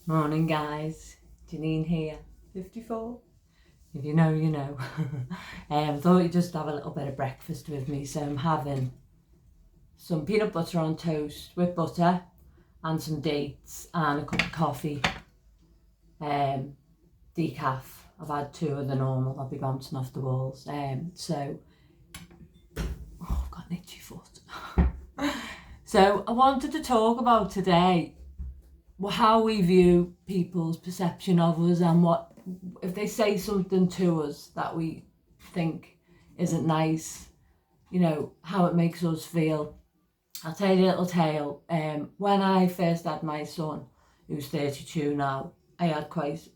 Morning, guys. Janine here, 54. If you know, you know. Thought you'd just have a little bit of breakfast with me, so I'm having some peanut butter on toast with butter and some dates and a cup of coffee. Decaf. I've had two of the normal. I'll be bouncing off the walls. I've got an itchy foot. So I wanted to talk about today how we view people's perception of us, and what if they say something to us that we think isn't nice, how it makes us feel. I'll tell you a little tale. When I first had my son, who's 32 now, I had quite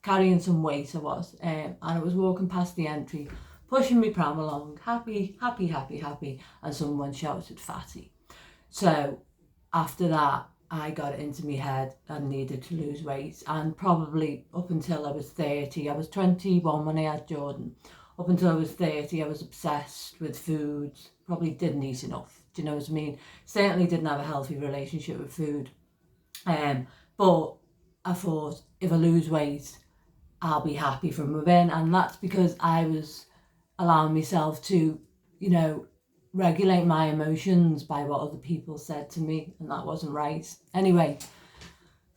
carrying some weight. And I was walking past the entry, pushing my pram along, happy, and someone shouted fatty. So after that, I got it into my head I needed to lose weight, and probably up until I was 30, I was 21 when I had Jordan. Up until I was 30, I was obsessed with food, probably didn't eat enough, do you know what I mean? Certainly didn't have a healthy relationship with food. But I thought, if I lose weight, I'll be happy from within, and that's because I was allowing myself to, regulate my emotions by what other people said to me, and that wasn't right. Anyway,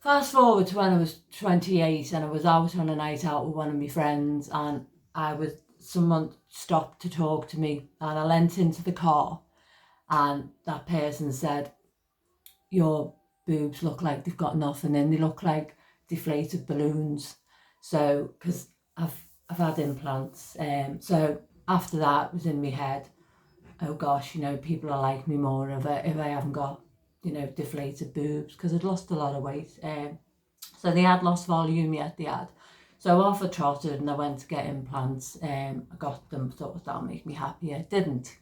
fast forward to when I was 28 and I was out on a night out with one of my friends, and someone stopped to talk to me, and I leant into the car, and that person said, "Your boobs look like they've got nothing in, they look like deflated balloons." So, because I've had implants, so after that it was in my head, oh gosh, people are like me more if I haven't got, deflated boobs, because I'd lost a lot of weight. So they had lost volume, yet they had. So off I trotted and I went to get implants. I got them, thought that'll make me happier. Didn't.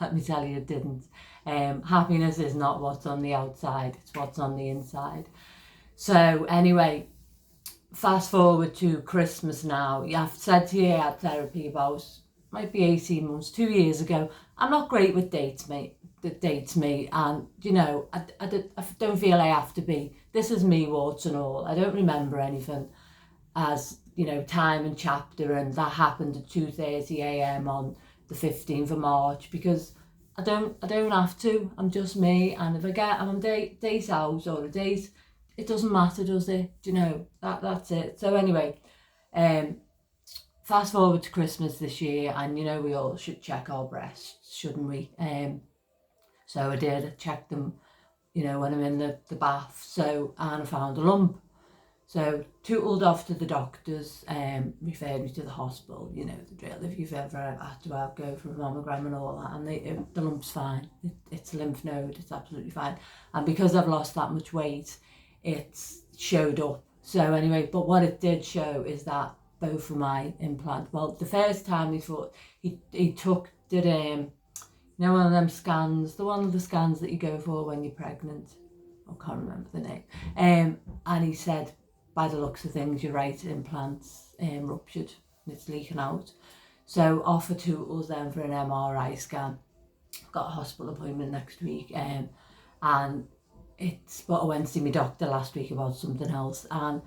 Let me tell you, it didn't. Happiness is not what's on the outside, it's what's on the inside. So anyway, fast forward to Christmas now. I've said to you I had therapy about, might be 18 months, 2 years ago. I'm not great with dates, mate. And I don't feel I have to be. This is me, warts and all. I don't remember anything as, time and chapter, and that happened at 2:30 a.m. on the 15th of March, because I don't have to. I'm just me, and if I'm on date out or a date, it doesn't matter, does it? That's it. So anyway, fast forward to Christmas this year, and we all should check our breasts, shouldn't we? So I did. I checked them, when I'm in the bath. So, and I found a lump. So tootled off to the doctors, referred me to the hospital. The drill. If you've ever had to go for a mammogram and all that, and the lump's fine. It's a lymph node. It's absolutely fine. And because I've lost that much weight, it's showed up. So anyway, but what it did show is that both of my implant, well, the first time he thought he did one of them scans, one of the scans that you go for when you're pregnant. I can't remember the name. And he said, by the looks of things, your right implant's ruptured and it's leaking out. So off for Tootles then for an MRI scan. Got a hospital appointment next week, and but I went to see my doctor last week about something else, and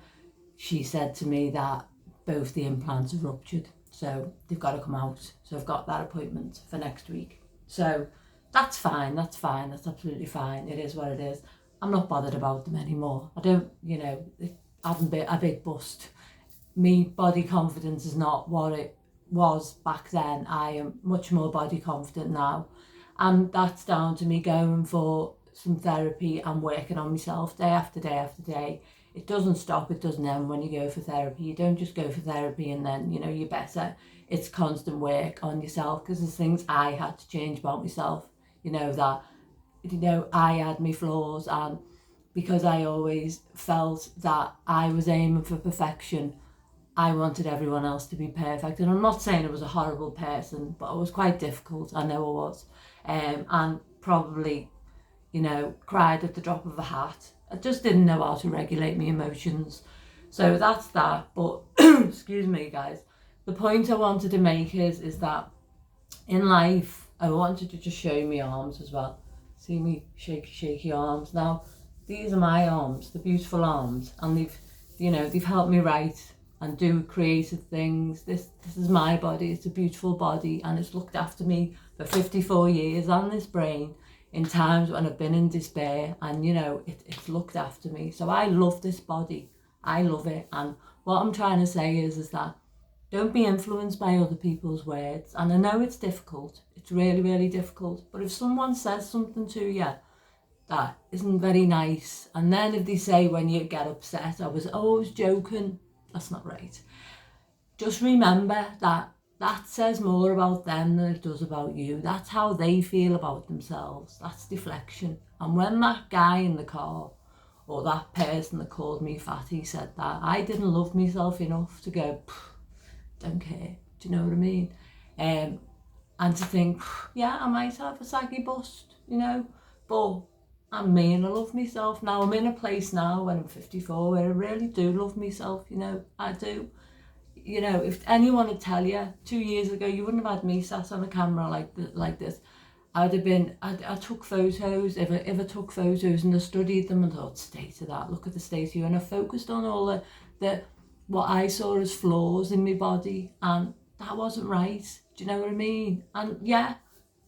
she said to me that both the implants are ruptured, so they've got to come out. So I've got that appointment for next week. So that's fine, that's absolutely fine. It is what it is. I'm not bothered about them anymore. I don't, having a big bust. Me body confidence is not what it was back then. I am much more body confident now. And that's down to me going for some therapy and working on myself day after day after day. It doesn't stop, it doesn't end when you go for therapy. You don't just go for therapy and then, you're better. It's constant work on yourself, because there's things I had to change about myself, that, I had my flaws, and because I always felt that I was aiming for perfection, I wanted everyone else to be perfect. And I'm not saying I was a horrible person, but I was quite difficult. I know I was. And probably, cried at the drop of a hat. I just didn't know how to regulate my emotions. So that's that. But, excuse me, guys. The point I wanted to make is that in life, I wanted to just show you my arms as well. See me shaky arms now. these are my arms, the beautiful arms, and they've helped me write and do creative things. This is my body. It's a beautiful body, and it's looked after me for 54 years on this brain in times when I've been in despair, and it's looked after me. So I love this body. I love it. And what I'm trying to say is that don't be influenced by other people's words. And I know it's difficult. It's really, really difficult. But if someone says something to you that isn't very nice, and then if they say when you get upset, I was joking, that's not right. Just remember that says more about them than it does about you. That's how they feel about themselves. That's deflection. And when that guy in the car or that person that called me fatty said that, I didn't love myself enough to go, don't care. Do you know what I mean? And to think, yeah, I might have a saggy bust, but I'm me and I love myself. Now I'm in a place now when I'm 54 where I really do love myself, I do. If anyone would tell you 2 years ago, you wouldn't have had me sat on a camera like this. I took photos, if I took photos and I studied them and thought, state of that, look at the state of you. And I focused on all the what I saw as flaws in my body, and that wasn't right. Do you know what I mean? And yeah,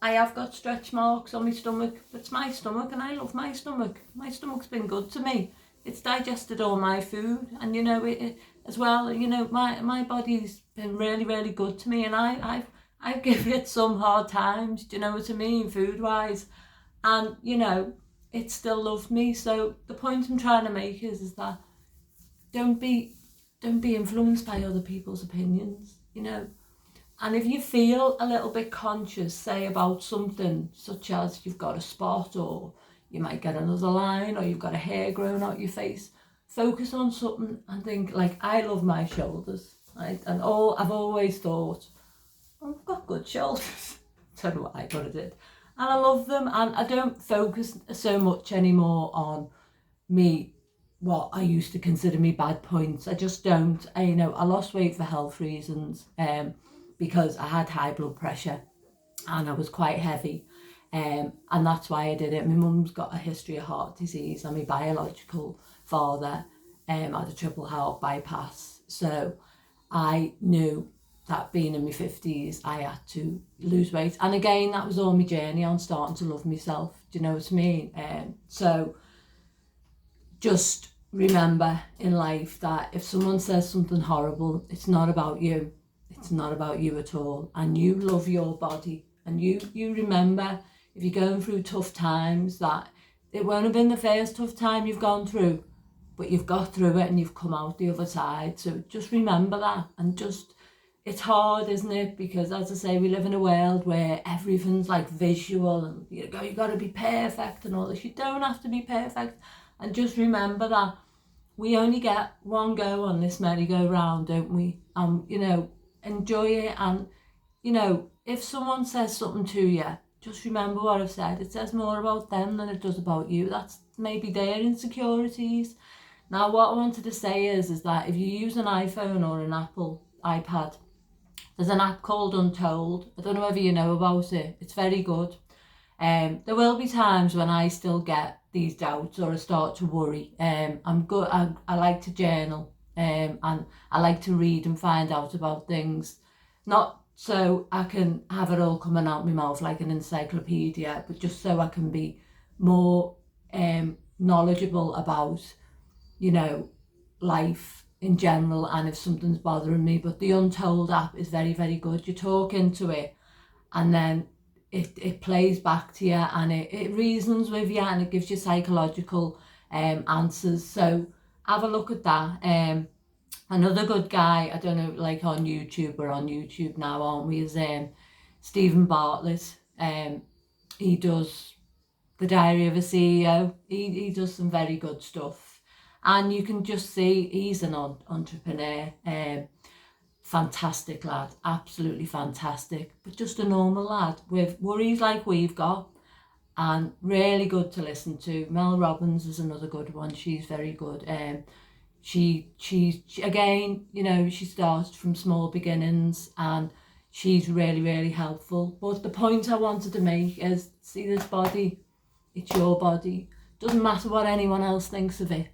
I have got stretch marks on my stomach. That's my stomach, and I love my stomach. My stomach's been good to me. It's digested all my food, and it as well. My body's been really, really good to me, and I've given it some hard times. Do you know what I mean, food wise? And it still loved me. So the point I'm trying to make is that don't be influenced by other people's opinions. And if you feel a little bit conscious, say about something such as you've got a spot, or you might get another line, or you've got a hair growing out your face, focus on something and think, like, I love my shoulders, right? And I've always thought, I've got good shoulders. I don't know why, but I did. And I love them, and I don't focus so much anymore on what I used to consider me bad points. I just don't. I lost weight for health reasons, because I had high blood pressure and I was quite heavy, and that's why I did it. My mum's got a history of heart disease, and my biological father had a triple heart bypass. So I knew that being in my 50s, I had to lose weight. And again, that was all my journey on starting to love myself. Do you know what I mean? So just remember in life that if someone says something horrible, it's not about you. It's not about you at all. And you love your body. And you remember, if you're going through tough times, that it won't have been the first tough time you've gone through, but you've got through it and you've come out the other side. So just remember that. And it's hard, isn't it? Because, as I say, we live in a world where everything's like visual, and you got to be perfect and all this. You don't have to be perfect. And just remember that we only get one go on this merry-go-round, don't we? Enjoy it. And if someone says something to you, just remember what I've said. It says more about them than it does about you. That's maybe their insecurities. Now, what I wanted to say is that if you use an iPhone or an Apple iPad, there's an app called Untold. I don't know whether you know about it. It's very good. There will be times when I still get these doubts or I start to worry. I'm good. I like to journal, and I like to read and find out about things, not so I can have it all coming out my mouth like an encyclopedia, but just so I can be more knowledgeable about life in general, and if something's bothering me. But the Untold app is very, very good. You talk into it, and then it plays back to you, and it reasons with you, and it gives you psychological answers. So have a look at that. Another good guy, I don't know, like on YouTube, we're on YouTube now, aren't we, is Stephen Bartlett. He does The Diary of a CEO. He does some very good stuff, and you can just see he's an entrepreneur. Fantastic lad, absolutely fantastic, but just a normal lad with worries like we've got, and really good to listen to. Mel Robbins is another good one. She's very good. She again, she started from small beginnings, and she's really, really helpful. But the point I wanted to make is, see this body, it's your body. Doesn't matter what anyone else thinks of it.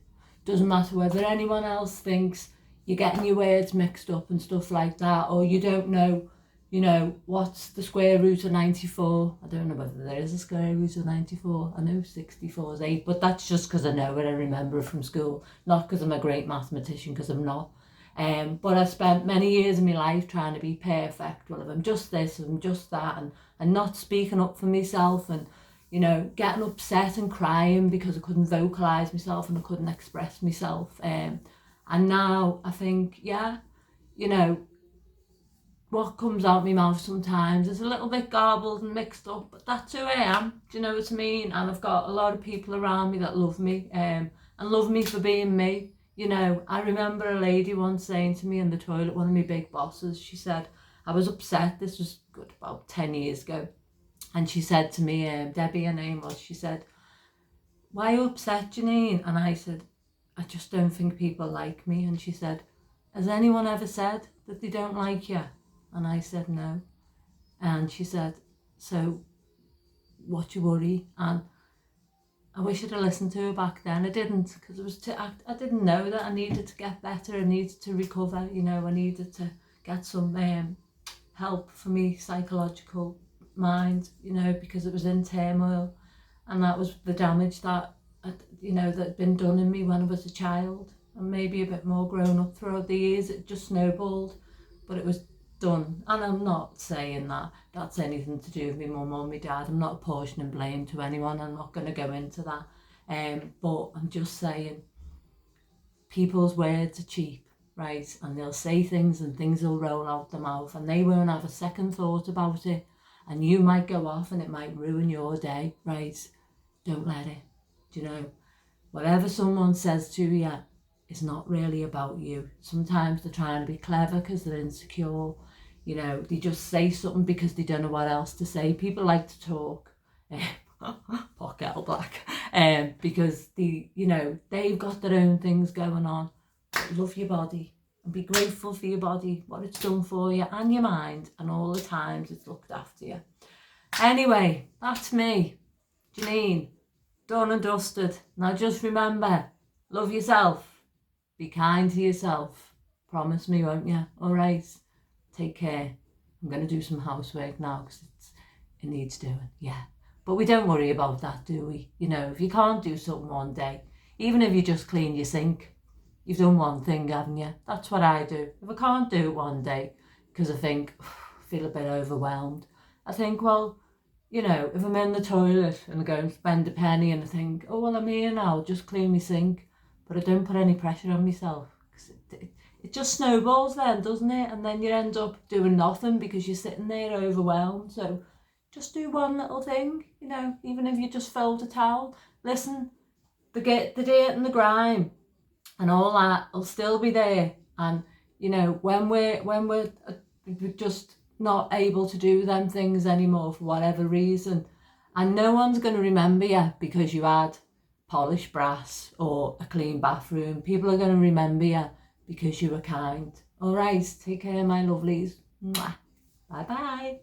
Doesn't matter whether anyone else thinks you're getting your words mixed up and stuff like that, or you don't know, you know, what's the square root of 94. I don't know whether there is a square root of 94. I know 64 is 8, but that's just because I know it, I remember it from school, not because I'm a great mathematician, because I'm not. But I spent many years of my life trying to be perfect. Well, if I'm just this, if I'm just that, and not speaking up for myself, and, you know, getting upset and crying because I couldn't vocalise myself and I couldn't express myself. And now I think, yeah, you know, what comes out my mouth sometimes is a little bit garbled and mixed up, but that's who I am. Do you know what I mean? And I've got a lot of people around me that love me, and love me for being me. You know, I remember a lady once saying to me in the toilet, one of my big bosses, she said, I was upset, this was good about 10 years ago, and she said to me, Debbie, her name was, she said, why are you upset, Janine? And I said, I just don't think people like me. And she said, has anyone ever said that they don't like you? And I said, no. And she said, so what you worry? And I wish I'd have listened to her back then. I didn't, because it was I didn't know that I needed to get better. I needed to recover, you know, I needed to get some help for me psychological mind, you know, because it was in turmoil. And that was the damage that, you know, that had been done in me when I was a child, and maybe a bit more grown up throughout the years. It just snowballed, but it was done. And I'm not saying that that's anything to do with my mum or my dad. I'm not apportioning blame to anyone. I'm not going to go into that. But I'm just saying, people's words are cheap, right? And they'll say things and things will roll out their mouth and they won't have a second thought about it. And you might go off and it might ruin your day, right? Don't let it. Do you know? Whatever someone says to you is not really about you. Sometimes they're trying to be clever because they're insecure. You know, they just say something because they don't know what else to say. People like to talk. Pot kettle black. Because you know, they've got their own things going on. Love your body and be grateful for your body, what it's done for you and your mind, and all the times it's looked after you. Anyway, that's me, Janine, done and dusted. Now just remember, love yourself, be kind to yourself. Promise me, won't you? All right, take care. I'm going to do some housework now because it needs doing. Yeah, but we don't worry about that, do we? You know, if you can't do something one day, even if you just clean your sink, you've done one thing, haven't you? That's what I do. If I can't do it one day because I think, I feel a bit overwhelmed, I think, well, you know, if I'm in the toilet and I go and spend a penny and I think, oh, well, I'm here now, I'll just clean my sink, but I don't put any pressure on myself, because it just snowballs then, doesn't it? And then you end up doing nothing because you're sitting there overwhelmed. So just do one little thing, you know, even if you just fold a towel. Listen, the dirt and the grime and all that will still be there. And, you know, when we're just not able to do them things anymore for whatever reason, and no one's going to remember you because you had polished brass or a clean bathroom. People are going to remember you because you were kind. All right, take care, my lovelies. Mwah. Bye bye.